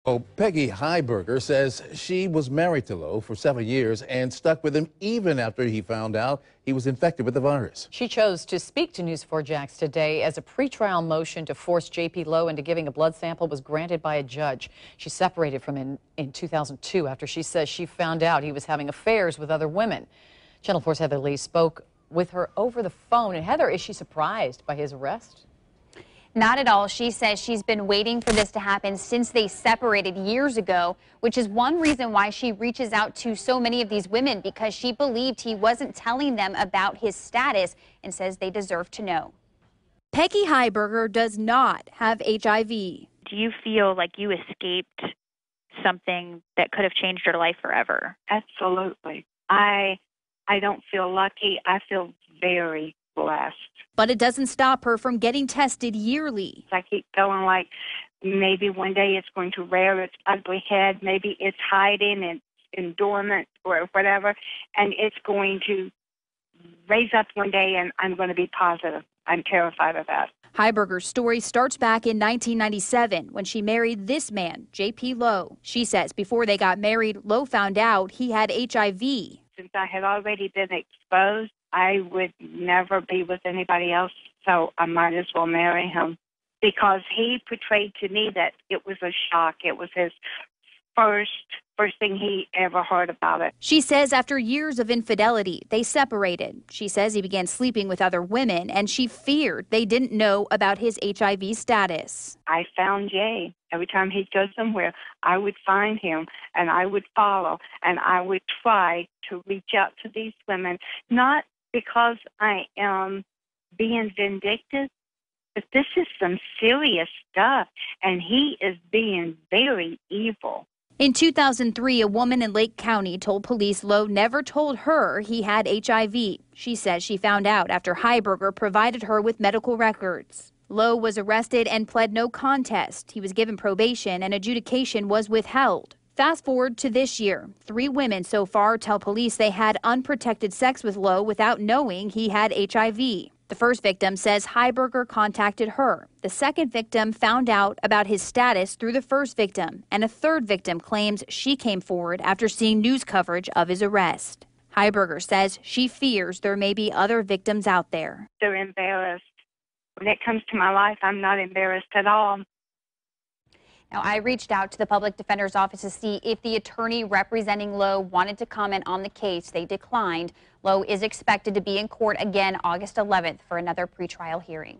Well, Peggy Heiberger says she was married to Lowe for 7 years and stuck with him even after he found out he was infected with the virus. She chose to speak to News4 Jax today as a pretrial motion to force J.P. Lowe into giving a blood sample was granted by a judge. She separated from him in 2002 after she says she found out he was having affairs with other women. Channel 4's Heather Lee spoke with her over the phone. And Heather, is she surprised by his arrest? Not at all. She says she's been waiting for this to happen since they separated years ago, which is one reason why she reaches out to so many of these women, because she believed he wasn't telling them about his status and says they deserve to know. Peggy Heiberger does not have HIV. Do you feel like you escaped something that could have changed your life forever? Absolutely. I don't feel lucky. I feel very blessed. But it doesn't stop her from getting tested yearly. I keep feeling like maybe one day it's going to rear its ugly head. Maybe it's hiding and in dormant or whatever, and it's going to raise up one day and I'm going to be positive. I'm terrified of that. Heiberger's story starts back in 1997 when she married this man, J.P. Lowe. She says before they got married, Lowe found out he had HIV. Since I had already been exposed, I would never be with anybody else, so I might as well marry him, because he portrayed to me that it was a shock. It was his first thing he ever heard about it. She says after years of infidelity, they separated. She says he began sleeping with other women, and she feared they didn't know about his HIV status. I found Jay. Every time he'd go somewhere, I would find him, and I would follow, and I would try to reach out to these women, not because I am being vindictive, but this is some serious stuff, and he is being very evil. In 2003, a woman in Lake County told police Lowe never told her he had HIV. She says she found out after Heiberger provided her with medical records. Lowe was arrested and pled no contest. He was given probation and adjudication was withheld. Fast forward to this year. 3 women so far tell police they had unprotected sex with Lowe without knowing he had HIV. The first victim says Heiberger contacted her. The second victim found out about his status through the first victim. And a third victim claims she came forward after seeing news coverage of his arrest. Heiberger says she fears there may be other victims out there. They're embarrassed. When it comes to my life, I'm not embarrassed at all. Now, I reached out to the public defender's office to see if the attorney representing Lowe wanted to comment on the case. They declined. Lowe is expected to be in court again August 11th for another pretrial hearing.